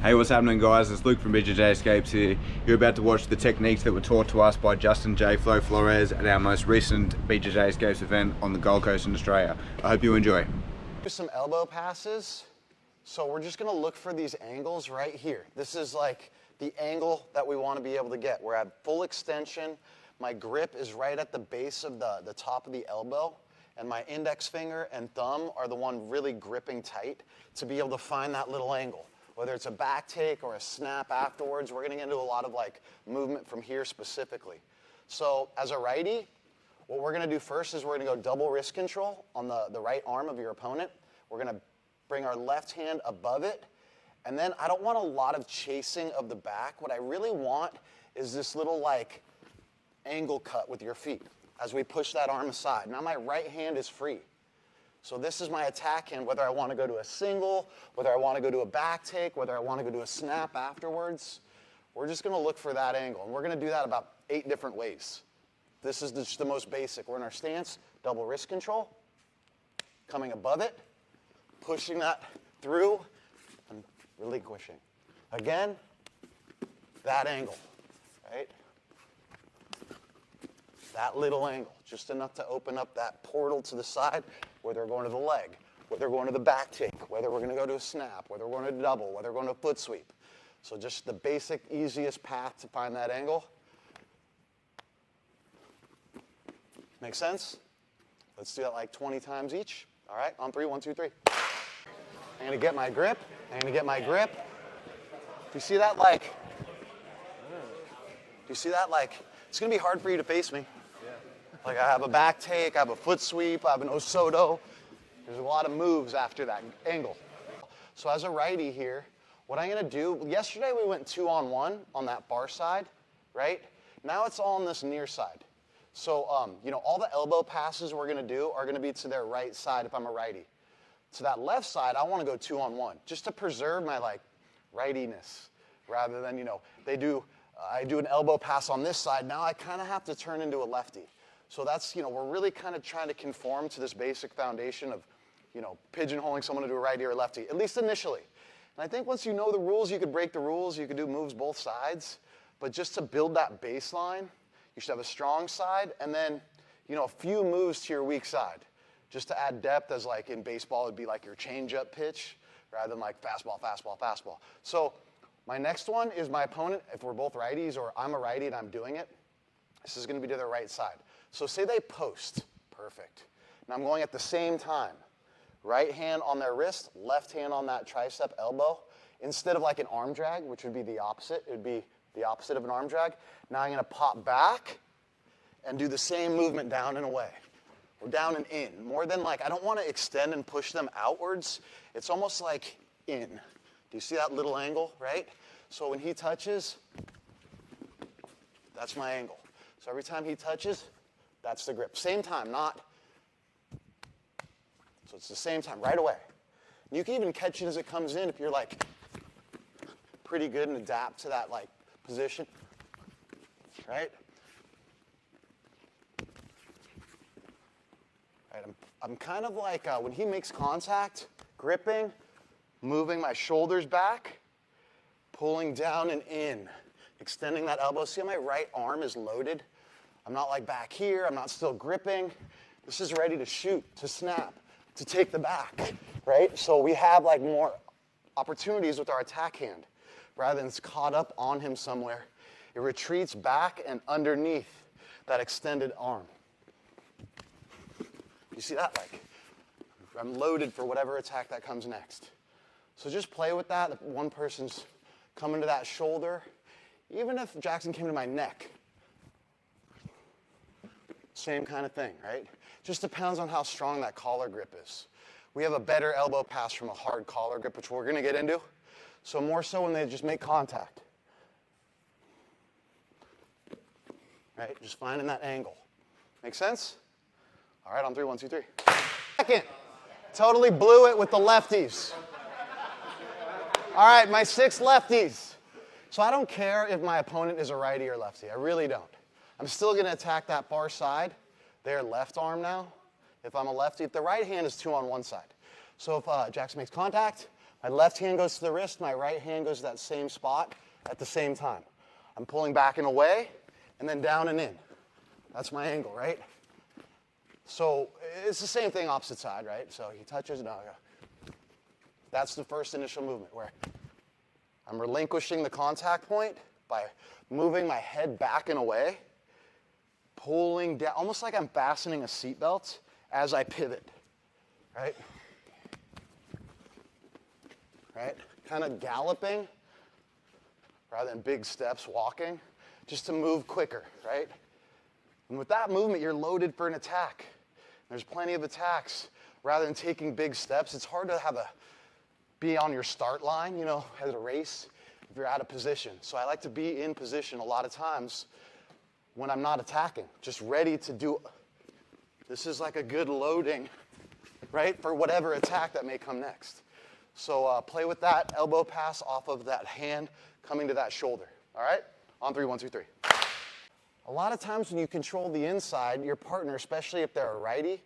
Hey, what's happening, guys? It's Luke from BJJ Escapes here. You're about to watch the techniques that were taught to us by Justin JFLO Flores at our most recent BJJ Escapes event on the Gold Coast in Australia. I hope you enjoy. Do some elbow passes. So we're just gonna look for these angles right here. This is like the angle that we wanna be able to get. We're at full extension. My grip is right at the base of the top of the elbow, and my index finger and thumb are the one really gripping tight to be able to find that little angle. Whether it's a back take or a snap afterwards, we're gonna get into a lot of like movement from here specifically. So as a righty, what we're gonna do first is we're gonna go double wrist control on the right arm of your opponent. We're gonna bring our left hand above it, and then I don't want a lot of chasing of the back. What I really want is this little like angle cut with your feet as we push that arm aside. Now my right hand is free. So this is my attack hand, whether I want to go to a single, whether I want to go to a back take, whether I want to go to a snap afterwards. We're just going to look for that angle, and we're going to do that about 8 different ways. This is just the most basic. We're in our stance, double wrist control, coming above it, pushing that through, and relinquishing. Again, that angle, right? That little angle, just enough to open up that portal to the side, whether we're going to the leg, whether we're going to the back take, whether we're going to go to a snap, whether we're going to double, whether we're going to a foot sweep. So just the basic, easiest path to find that angle. Make sense? Let's do that like 20 times each. All right, on 3, 1, 2, 3. I'm going to get my grip. I'm going to get my grip. Do you see that like? Do you see that like? It's going to be hard for you to face me. Like I have a back take, I have a foot sweep, I have an Osoto. There's a lot of moves after that angle. So as a righty here, what I'm gonna do, yesterday we went 2-on-1 on that bar side, right? Now it's all on this near side. So, you know, all the elbow passes we're gonna do are gonna be to their right side if I'm a righty. To that left side, I wanna go 2-on-1, just to preserve my like rightiness, rather than, you know, I do an elbow pass on this side, now I kinda have to turn into a lefty. So that's, you know, we're really kind of trying to conform to this basic foundation of, you know, pigeonholing someone to do a righty or a lefty, at least initially. And I think once you know the rules, you could break the rules, you could do moves both sides. But just to build that baseline, you should have a strong side and then, you know, a few moves to your weak side. Just to add depth, as like in baseball, it'd be like your change-up pitch rather than like fastball, fastball, fastball. So my next one is my opponent, if we're both righties or I'm a righty and I'm doing it, this is going to be to their right side. So say they post, perfect. Now I'm going at the same time. Right hand on their wrist, left hand on that tricep elbow. Instead of like an arm drag, which would be the opposite, it would be the opposite of an arm drag. Now I'm gonna pop back and do the same movement down and away. Or down and in. More than like, I don't wanna extend and push them outwards. It's almost like in. Do you see that little angle, right? So when he touches, that's my angle. So every time he touches, that's the grip. Same time, not. So it's the same time, right away. And you can even catch it as it comes in if you're like pretty good and adapt to that like position, right? Right, I'm kind of like, when he makes contact, gripping, moving my shoulders back, pulling down and in, extending that elbow. See how my right arm is loaded? I'm not like back here, I'm not still gripping. This is ready to shoot, to snap, to take the back, right? So we have like more opportunities with our attack hand. Rather than it's caught up on him somewhere, it retreats back and underneath that extended arm. You see that? Like, I'm loaded for whatever attack that comes next. So just play with that. If one person's coming to that shoulder, even if Jackson came to my neck, same kind of thing, right? Just depends on how strong that collar grip is. We have a better elbow pass from a hard collar grip, which we're going to get into. So more so when they just make contact. Right? Just finding that angle. Make sense? All right, on 3, 1, 2, 3. Second. Totally blew it with the lefties. All right, my 6 lefties. So I don't care if my opponent is a righty or lefty. I really don't. I'm still going to attack that far side, their left arm now. If I'm a lefty, if the right hand is 2 on one side. So if Jackson makes contact, My left hand goes to the wrist, my right hand goes to that same spot at the same time. I'm pulling back and away, and then down and in. That's my angle, right? So it's the same thing opposite side, right? So he touches, no, that's the first initial movement where I'm relinquishing the contact point by moving my head back and away, pulling down, almost like I'm fastening a seatbelt as I pivot, right? Right? Kind of galloping rather than big steps walking, just to move quicker, right? And with that movement, you're loaded for an attack. There's plenty of attacks. Rather than taking big steps, it's hard to be on your start line, you know, as a race, if you're out of position. So I like to be in position a lot of times when I'm not attacking, just ready to do. This is like a good loading, right, for whatever attack that may come next. So play with that elbow pass off of that hand coming to that shoulder, all right? On 3, 1, 2, 3. A lot of times when you control the inside, your partner, especially if they're a righty,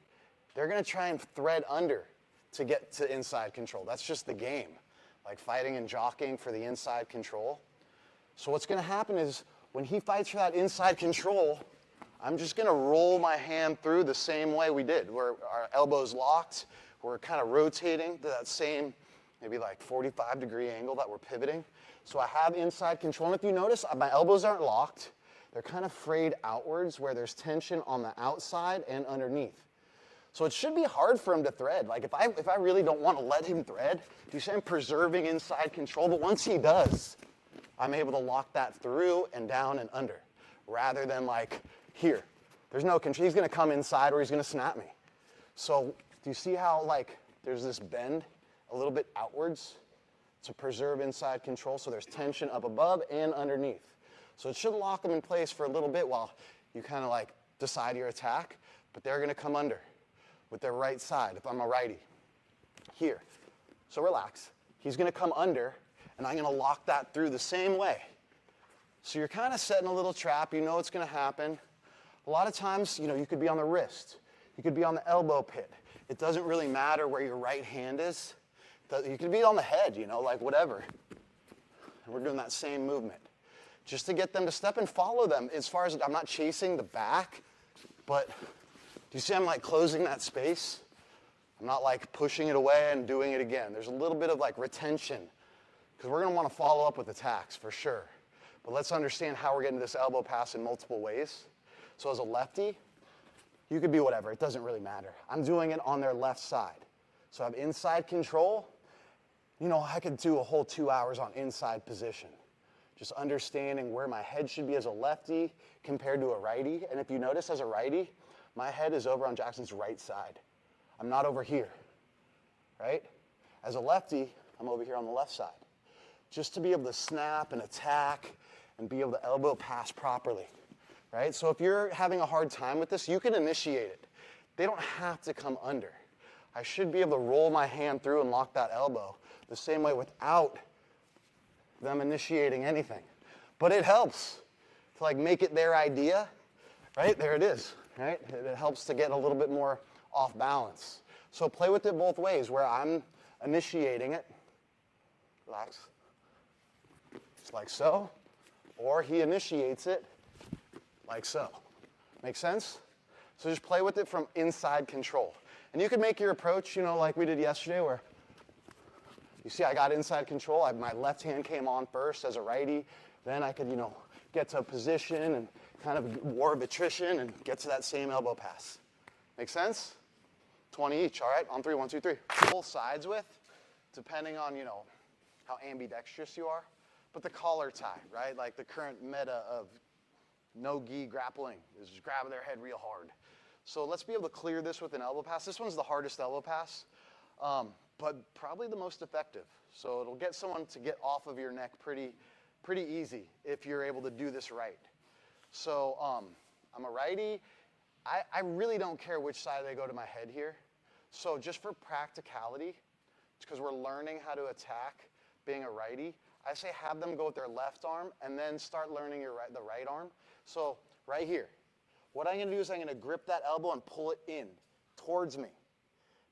they're going to try and thread under to get to inside control. That's just the game, like fighting and jockeying for the inside control. So what's going to happen is when he fights for that inside control, I'm just going to roll my hand through the same way we did, where our elbows locked, we're kind of rotating to that same maybe like 45-degree angle that we're pivoting. So I have inside control, and if you notice, my elbows aren't locked. They're kind of frayed outwards where there's tension on the outside and underneath. So it should be hard for him to thread. Like if I really don't want to let him thread, you say I'm preserving inside control, but once he does, I'm able to lock that through and down and under, rather than like here. There's no control. He's going to come inside or he's going to snap me. So do you see how like there's this bend a little bit outwards to preserve inside control? So there's tension up above and underneath. So it should lock them in place for a little bit while you kind of like decide your attack, but they're going to come under with their right side if I'm a righty. Here. So relax. He's going to come under, and I'm going to lock that through the same way. So you're kind of setting a little trap. You know what's going to happen. A lot of times, you know, you could be on the wrist. You could be on the elbow pit. It doesn't really matter where your right hand is. You could be on the head, you know, like whatever. And we're doing that same movement. Just to get them to step and follow them. As far as I'm not chasing the back, but do you see I'm like closing that space? I'm not like pushing it away and doing it again. There's a little bit of like retention because we're going to want to follow up with attacks for sure. But let's understand how we're getting this elbow pass in multiple ways. So as a lefty, you could be whatever. It doesn't really matter. I'm doing it on their left side. So I have inside control. You know, I could do a whole 2 hours on inside position. Just understanding where my head should be as a lefty compared to a righty. And if you notice, as a righty, my head is over on Jackson's right side. I'm not over here, right? As a lefty, I'm over here on the left side. Just to be able to snap and attack and be able to elbow pass properly, right? So if you're having a hard time with this, you can initiate it. They don't have to come under. I should be able to roll my hand through and lock that elbow the same way without them initiating anything. But it helps to like make it their idea, right? There it is, right? It helps to get a little bit more off balance. So play with it both ways where I'm initiating it, relax, just like so, or he initiates it like so. Make sense? So just play with it from inside control. And you can make your approach, you know, like we did yesterday where you see I got inside control. My left hand came on first as a righty. Then I could, you know, get to a position and kind of war of attrition and get to that same elbow pass. Make sense? 20 each, all right? On 3, 1, 2, 3. Both sides with, depending on, you know, how ambidextrous you are. But the collar tie, right? Like the current meta of no-gi grappling is just grabbing their head real hard. So let's be able to clear this with an elbow pass. This one's the hardest elbow pass, but probably the most effective. So it'll get someone to get off of your neck pretty easy if you're able to do this right. So I'm a righty. I really don't care which side they go to my head here. So just for practicality, because we're learning how to attack being a righty, I say have them go with their left arm and then start learning the right arm. So right here, what I'm going to do is I'm going to grip that elbow and pull it in towards me.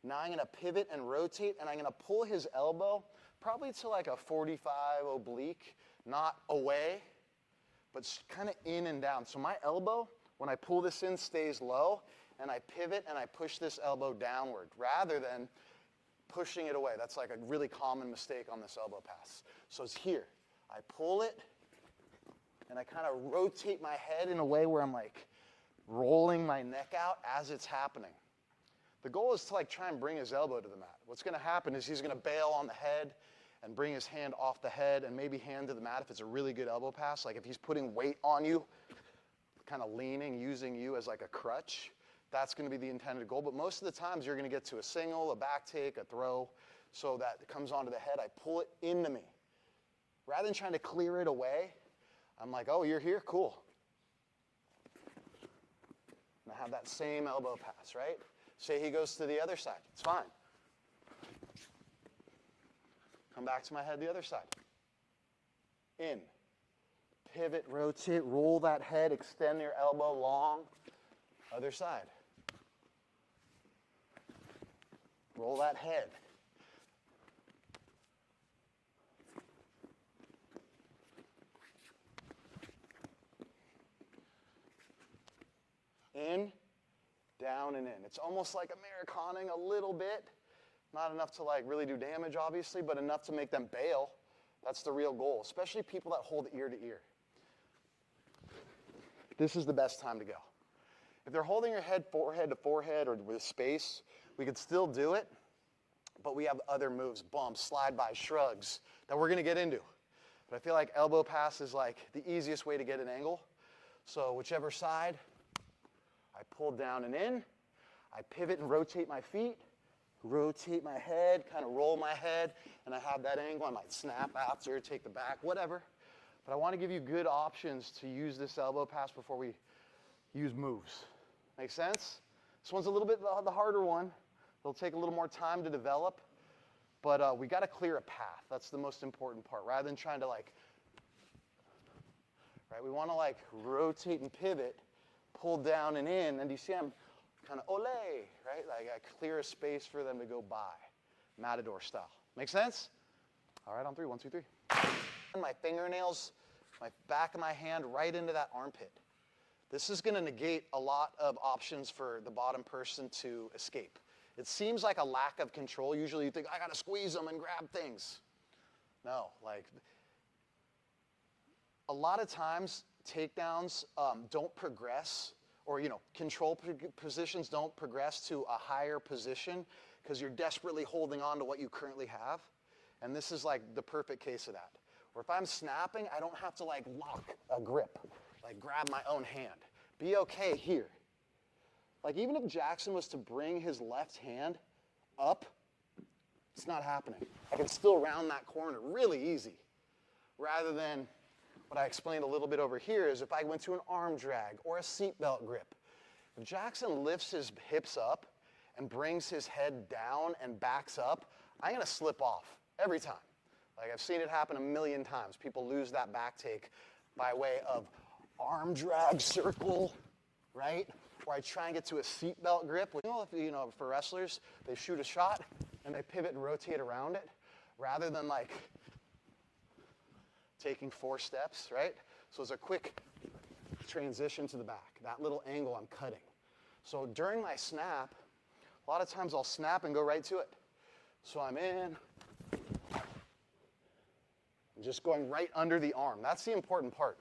Now I'm going to pivot and rotate, and I'm going to pull his elbow probably to like a 45 oblique, not away, but kind of in and down. So my elbow, when I pull this in, stays low, and I pivot and I push this elbow downward rather than pushing it away. That's like a really common mistake on this elbow pass. So it's here. I pull it, and I kind of rotate my head in a way where I'm like rolling my neck out as it's happening. The goal is to like try and bring his elbow to the mat. What's going to happen is he's going to bail on the head and bring his hand off the head and maybe hand to the mat if it's a really good elbow pass. Like if he's putting weight on you, kind of leaning, using you as like a crutch, that's going to be the intended goal. But most of the times you're going to get to a single, a back take, a throw, so that it comes onto the head. I pull it into me. Rather than trying to clear it away, I'm like, oh, you're here? Cool. And I have that same elbow pass, right? Say he goes to the other side. It's fine. Come back to my head the other side. In. Pivot, rotate, roll that head, extend your elbow long. Other side. Roll that head. In, down, and in. It's almost like Americaning a little bit. Not enough to like really do damage, obviously, but enough to make them bail. That's the real goal, especially people that hold ear to ear. This is the best time to go. If they're holding your head forehead to forehead or with space, we could still do it, but we have other moves, bumps, slide-bys, shrugs, that we're gonna get into. But I feel like elbow pass is like the easiest way to get an angle. So whichever side, I pull down and in, I pivot and rotate my feet, rotate my head, kind of roll my head, and I have that angle. I might snap after, take the back, whatever. But I want to give you good options to use this elbow pass before we use moves. Make sense? This one's a little bit the harder one. It'll take a little more time to develop, but we got to clear a path. That's the most important part. Rather than trying to like, right? We want to like rotate and pivot, pull down and in, and you see I'm kind of ole, right? Like I clear a space for them to go by, matador style. Make sense? All right, on three. 1, 2, 3. My fingernails, my back of my hand right into that armpit. This is going to negate a lot of options for the bottom person to escape. It seems like a lack of control. Usually you think, I got to squeeze them and grab things. No, like a lot of times takedowns don't progress, or control positions don't progress to a higher position because you're desperately holding on to what you currently have. And this is like the perfect case of that. Or if I'm snapping, I don't have to like lock a grip, like grab my own hand. Be okay here. Like even if Jackson was to bring his left hand up, it's not happening. I can still round that corner really easy. Rather than what I explained a little bit over here is if I went to an arm drag or a seatbelt grip. If Jackson lifts his hips up and brings his head down and backs up, I'm gonna slip off every time. Like I've seen it happen a million times. People lose that back take by way of arm drag circle, right? Or I try and get to a seatbelt grip. If, for wrestlers, they shoot a shot and they pivot and rotate around it rather than like taking 4 steps, right? So it's a quick transition to the back. That little angle I'm cutting. So during my snap, a lot of times I'll snap and go right to it. So I'm in, just going right under the arm. That's the important part.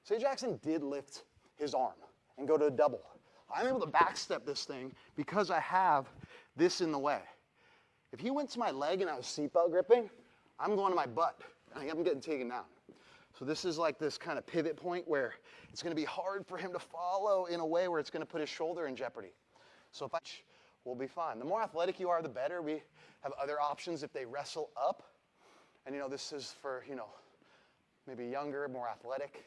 Say Jackson did lift his arm and go to a double. I'm able to backstep this thing because I have this in the way. If he went to my leg and I was seatbelt gripping, I'm going to my butt. I'm getting taken down. So this is like this kind of pivot point where it's going to be hard for him to follow in a way where it's going to put his shoulder in jeopardy. So we'll be fine. The more athletic you are, the better. We have other options if they wrestle up. And this is for, maybe younger, more athletic,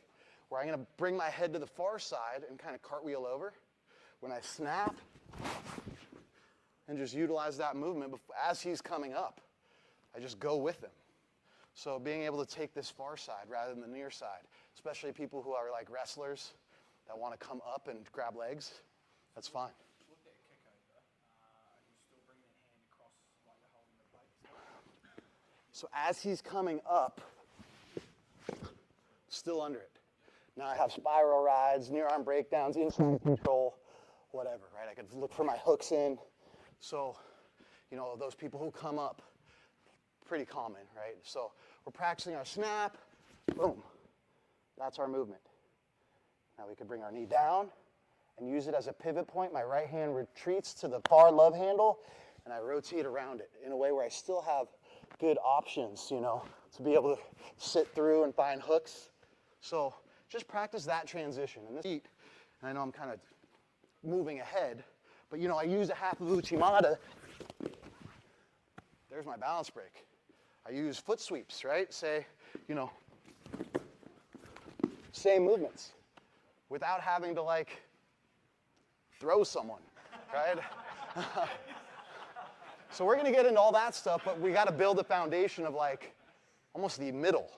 where I'm going to bring my head to the far side and kind of cartwheel over. When I snap, and just utilize that movement as he's coming up. I just go with him. So being able to take this far side rather than the near side, especially people who are like wrestlers that want to come up and grab legs, that's fine. Look at a kick over, are you still bringing that hand across like you're holding the plate? So as he's coming up, still under it. Now I have spiral rides, near arm breakdowns, inside control, whatever, right? I could look for my hooks in. So, you know, those people who come up, pretty common, right? So we're practicing our snap, boom. That's our movement. Now we could bring our knee down and use it as a pivot point. My right hand retreats to the far love handle, and I rotate around it in a way where I still have good options, you know, to be able to sit through and find hooks. So just practice that transition. And this feet, and I know I'm kind of moving ahead, but you know, I use a half of Uchimata. There's my balance break. I use foot sweeps, right? Say, you know, same movements without having to like throw someone, right? So we're gonna get into all that stuff, but we gotta build a foundation of like almost the middle.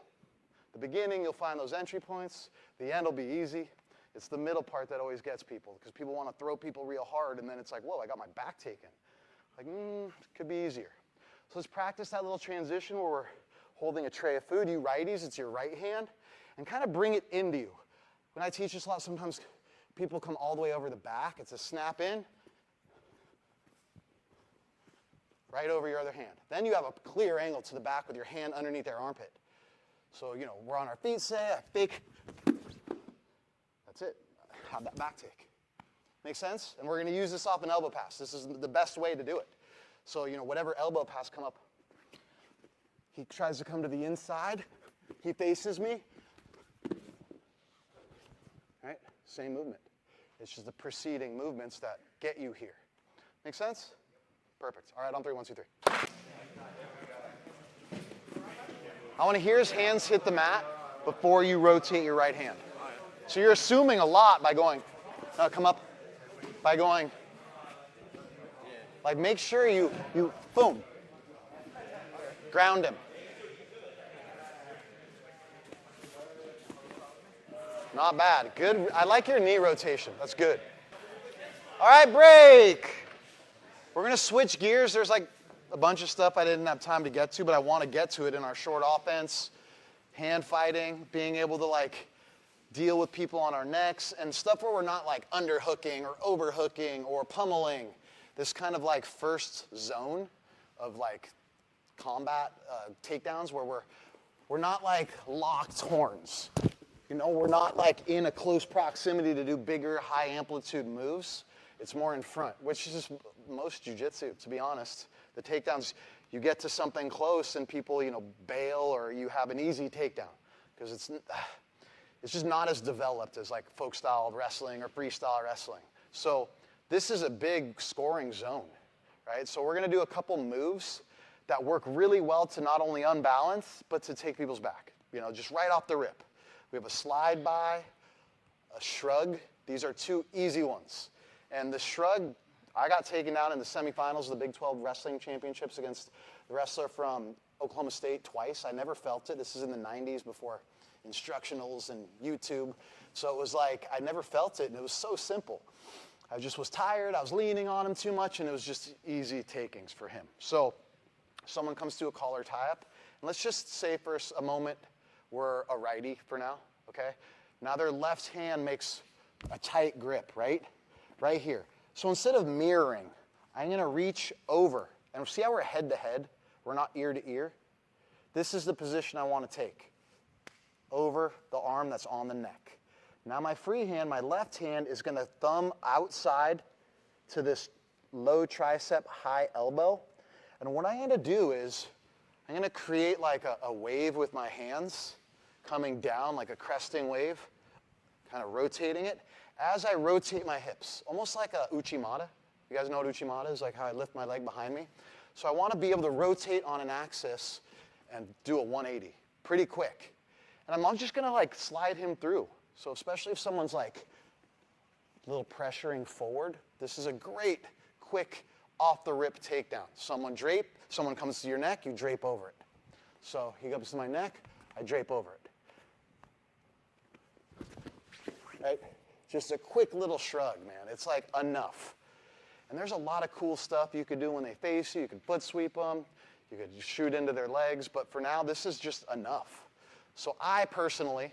The beginning, you'll find those entry points. The end will be easy. It's the middle part that always gets people because people want to throw people real hard, and then it's like, whoa, I got my back taken. Like, could be easier. So let's practice that little transition where we're holding a tray of food. You righties, it's your right hand, and kind of bring it into you. When I teach this a lot, sometimes people come all the way over the back. It's a snap in, right over your other hand. Then you have a clear angle to the back with your hand underneath their armpit. So, you know, we're on our feet, say, I fake. That's it. Have that back take. Make sense? And we're going to use this off an elbow pass. This is the best way to do it. So, you know, whatever elbow pass come up, he tries to come to the inside. He faces me. Right? Same movement. It's just the preceding movements that get you here. Make sense? Perfect. All right, on 3, 1, 2, 3. I want to hear his hands hit the mat before you rotate your right hand. So you're assuming a lot by going, come up, by going, like make sure you boom, ground him. Not bad, good. I like your knee rotation, that's good. All right, break. We're gonna switch gears. There's like a bunch of stuff I didn't have time to get to, but I want to get to it in our short offense, hand fighting, being able to like deal with people on our necks, and stuff where we're not like underhooking or overhooking or pummeling. This kind of like first zone of like combat takedowns where we're not like locked horns. You know, we're not like in a close proximity to do bigger, high amplitude moves. It's more in front, which is just most jiu-jitsu, to be honest. The takedowns, you get to something close and people, you know, bail or you have an easy takedown because it's just not as developed as like folk style wrestling or freestyle wrestling. So this is a big scoring zone, right? So we're gonna do a couple moves that work really well to not only unbalance, but to take people's back, you know, just right off the rip. We have a slide-by, a shrug. These are 2 easy ones. And the shrug, I got taken down in the semifinals of the Big 12 Wrestling Championships against the wrestler from Oklahoma State twice. I never felt it. This is in the 90s before instructionals and YouTube. So it was like, I never felt it, and it was so simple. I just was tired, I was leaning on him too much, and it was just easy takings for him. So someone comes to a collar tie-up, and let's just say for a moment we're a righty for now, okay? Now their left hand makes a tight grip, right? Right here. So instead of mirroring, I'm going to reach over. And see how we're head to head? We're not ear to ear. This is the position I want to take. Over the arm that's on the neck. Now my free hand, my left hand, is going to thumb outside to this low tricep, high elbow. And what I'm going to do is I'm going to create like a wave with my hands coming down like a cresting wave, kind of rotating it. As I rotate my hips, almost like a Uchimata. You guys know what Uchimata is? Like how I lift my leg behind me. So I want to be able to rotate on an axis and do a 180 pretty quick. And I'm just going to like slide him through. So especially if someone's like a little pressuring forward, this is a great, quick, off-the-rip takedown. Someone comes to your neck, you drape over it. So he comes to my neck, I drape over it. Right? Just a quick little shrug, man. It's like enough. And there's a lot of cool stuff you could do when they face you. You can foot sweep them. You could shoot into their legs, but for now, this is just enough. So I personally,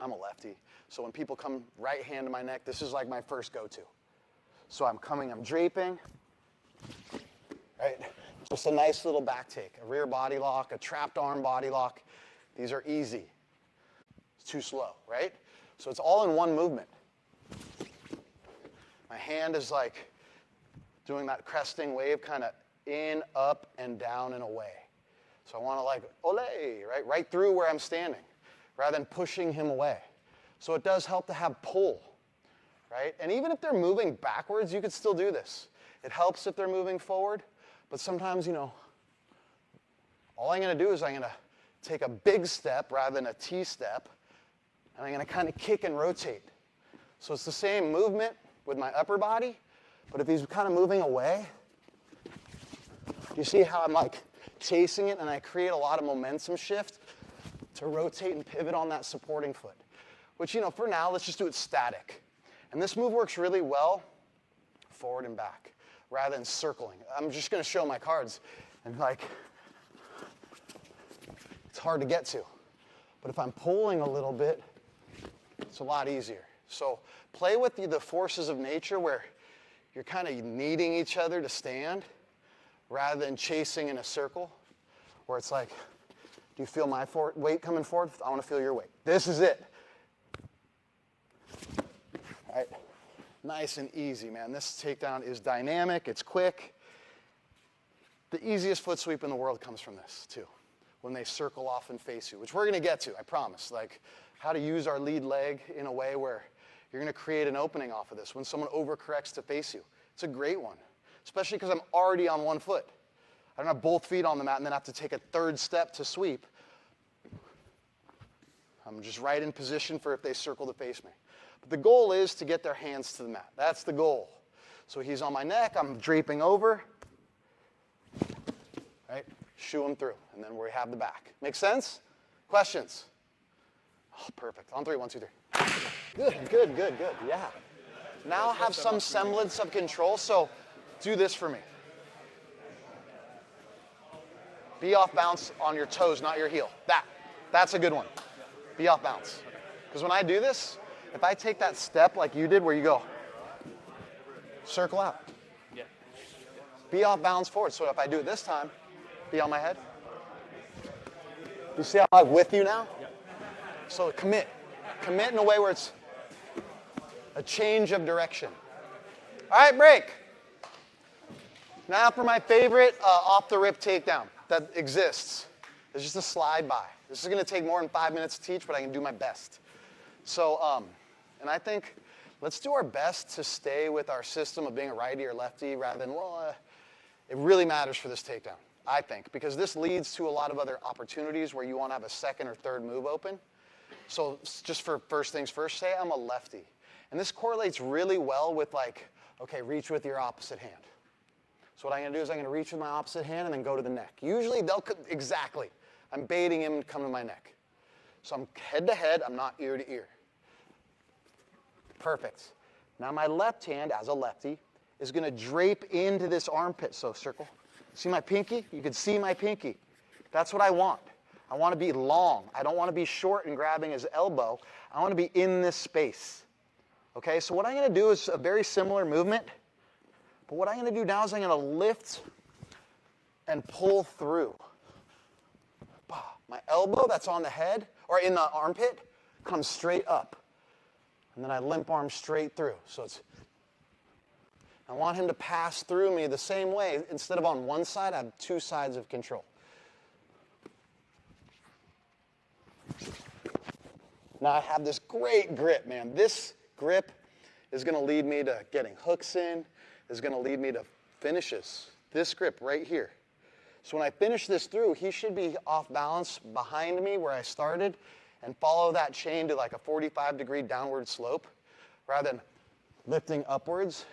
I'm a lefty, so when people come right hand to my neck, this is like my first go-to. So I'm draping, right? Just a nice little back take, a rear body lock, a trapped arm body lock. These are easy. It's too slow, right? So it's all in one movement. My hand is like doing that cresting wave, kind of in, up, and down and away. So I want to like, ole, right through where I'm standing, rather than pushing him away. So it does help to have pull, right? And even if they're moving backwards, you could still do this. It helps if they're moving forward, but sometimes, all I'm going to do is I'm going to take a big step rather than a T step, and I'm going to kind of kick and rotate. So it's the same movement with my upper body, but if he's kind of moving away, you see how I'm like chasing it and I create a lot of momentum shift to rotate and pivot on that supporting foot. Which, for now, let's just do it static. And this move works really well forward and back rather than circling. I'm just going to show my cards and it's hard to get to. But if I'm pulling a little bit, it's a lot easier. So play with the forces of nature where you're kind of needing each other to stand rather than chasing in a circle where it's like, do you feel my weight coming forward? I want to feel your weight. This is it. All right. Nice and easy, man. This takedown is dynamic. It's quick. The easiest foot sweep in the world comes from this, too, when they circle off and face you, which we're going to get to, I promise. Like how to use our lead leg in a way where you're going to create an opening off of this when someone overcorrects to face you. It's a great one, especially because I'm already on one foot. I don't have both feet on the mat and then have to take a third step to sweep. I'm just right in position for if they circle to face me. But the goal is to get their hands to the mat. That's the goal. So he's on my neck, I'm draping over, right? Shoo him through, and then we have the back. Make sense? Questions? Oh, perfect. On three, 1, 2, 3. Good. Yeah. Now have some semblance of control, so do this for me. Be off balance on your toes, not your heel. That's a good one. Be off balance. Because when I do this, if I take that step like you did where you go, circle out. Yeah. Be off balance forward. So if I do it this time, be on my head. You see how I'm with you now? Yeah. So commit. Commit in a way where it's a change of direction. All right, break. Now for my favorite off-the-rip takedown that exists. It's just a slide-by. This is going to take more than 5 minutes to teach, but I can do my best. So, and I think let's do our best to stay with our system of being a righty or lefty rather than, it really matters for this takedown, I think, because this leads to a lot of other opportunities where you want to have a second or third move open. So just for first things first, say I'm a lefty. And this correlates really well with okay, reach with your opposite hand. So what I'm going to do is I'm going to reach with my opposite hand and then go to the neck. Usually exactly. I'm baiting him to come to my neck. So I'm head to head, I'm not ear to ear. Perfect. Now my left hand, as a lefty, is going to drape into this armpit, so circle. See my pinky? You can see my pinky. That's what I want. I want to be long. I don't want to be short and grabbing his elbow. I want to be in this space. Okay, so what I'm going to do is a very similar movement, but what I'm going to do now is I'm going to lift and pull through. My elbow that's on the head, or in the armpit, comes straight up. And then I limp arm straight through. So I want him to pass through me the same way. Instead of on one side, I have two sides of control. Now I have this great grip, man. This grip is going to lead me to getting hooks in, is going to lead me to finishes. This grip right here. So when I finish this through, he should be off balance behind me where I started and follow that chain to like a 45-degree downward slope rather than lifting upwards,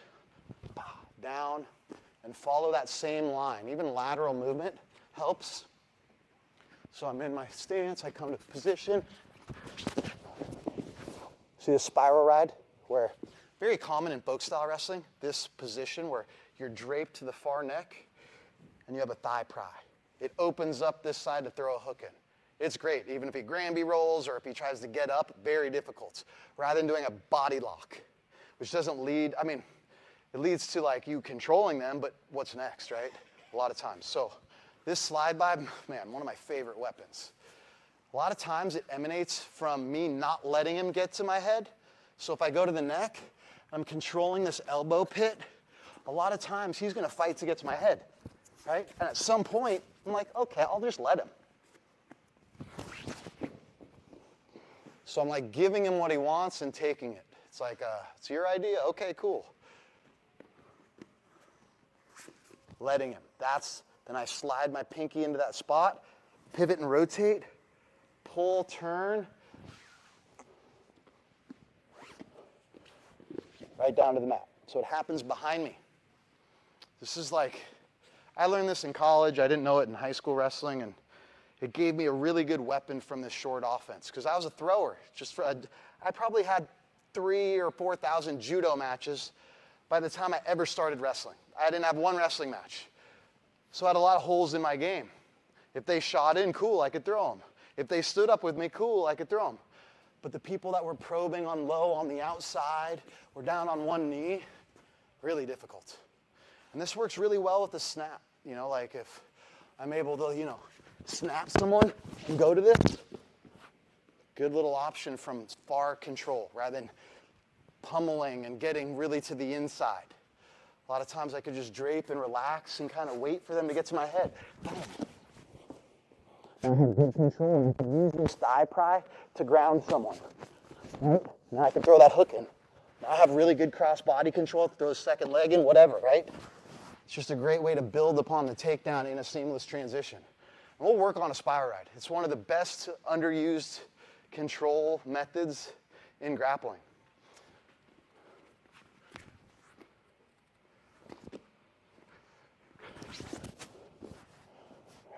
down, and follow that same line. Even lateral movement helps. So I'm in my stance, I come to position. See the spiral ride? Where, very common in folk style wrestling, this position where you're draped to the far neck and you have a thigh pry. it opens up this side to throw a hook in. It's great, even if he Granby rolls or if he tries to get up, very difficult. Rather than doing a body lock, which doesn't lead, I mean, it leads to like you controlling them, but what's next, right? A lot of times. So this slide-by, man, one of my favorite weapons. A lot of times it emanates from me not letting him get to my head. So if I go to the neck, I'm controlling this elbow pit, a lot of times he's gonna fight to get to my head, right? And at some point, I'm like, okay, I'll just let him. So I'm like giving him what he wants and taking it. It's like, it's your idea, okay, cool. Letting him. Then I slide my pinky into that spot, pivot and rotate, pull, turn, right down to the mat. So it happens behind me. This is like, I learned this in college. I didn't know it in high school wrestling, and it gave me a really good weapon from this short offense because I was a thrower. I probably had 3,000 or 4,000 judo matches by the time I ever started wrestling. I didn't have one wrestling match. So I had a lot of holes in my game. If they shot in, cool, I could throw them. If they stood up with me, cool, I could throw them. But the people that were probing on low on the outside or down on one knee, really difficult. And this works really well with the snap. You know, like if I'm able to, you know, snap someone and go to this, good little option from far control rather than pummeling and getting really to the inside. A lot of times I could just drape and relax and kind of wait for them to get to my head. I have good control. I can use this thigh pry to ground someone. Right? Now I can throw that hook in. Now I have really good cross body control to throw a second leg in, whatever, right? It's just a great way to build upon the takedown in a seamless transition. And we'll work on a spiral ride. It's one of the best underused control methods in grappling.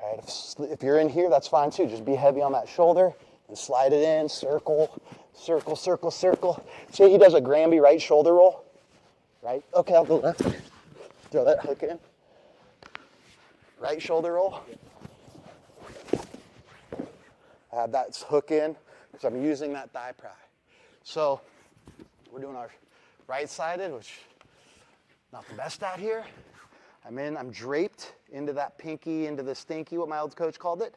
All right, if you're in here, that's fine too. Just be heavy on that shoulder and slide it in, circle, circle, circle, circle. Say he does a Granby right shoulder roll, right? Okay, I'll go left. Throw that hook in. Right shoulder roll. I have that hook in because I'm using that thigh pry. So we're doing our right-sided, which not the best out here. I'm draped into that pinky, into the stinky, what my old coach called it.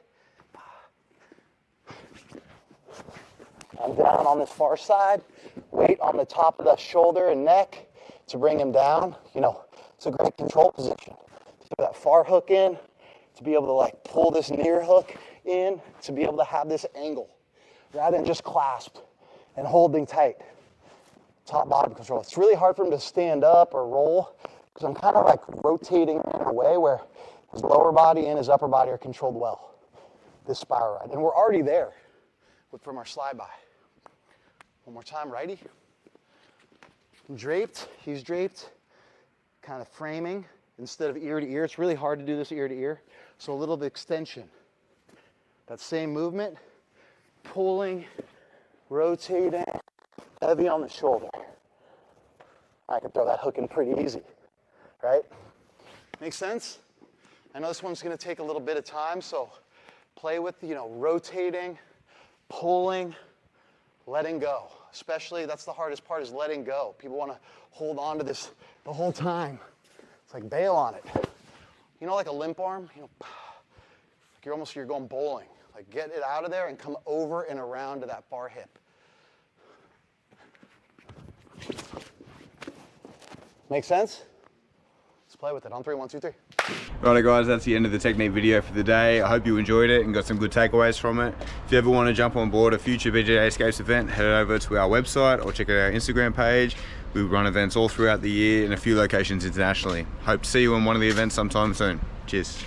I'm down on this far side, weight on the top of the shoulder and neck to bring him down. You know, it's a great control position. To put that far hook in, to be able to like pull this near hook in, to be able to have this angle, rather than just clasped and holding tight. Top bottom control. It's really hard for him to stand up or roll because I'm kind of like rotating in a way where his lower body and his upper body are controlled well. This spiral ride. And we're already there from our slide-by. One more time, righty. I'm draped, he's draped, kind of framing instead of ear to ear. It's really hard to do this ear to ear. So a little bit of extension. That same movement, pulling, rotating, heavy on the shoulder. I can throw that hook in pretty easy, right? Makes sense? I know this one's gonna take a little bit of time, so play with, you know, rotating, pulling, letting go. Especially, that's the hardest part, is letting go. People wanna hold on to this the whole time. It's like bail on it. You know, like a limp arm, you know, like you're going bowling. Like get it out of there and come over and around to that far hip. Make sense? Let's play with it. On 3, 1, 2, 3. Righto guys, that's the end of the technique video for the day. I hope you enjoyed it and got some good takeaways from it. If you ever want to jump on board a future BJJ Escapes event, head over to our website or check out our Instagram page. We run events all throughout the year in a few locations internationally. Hope to see you on one of the events sometime soon. Cheers.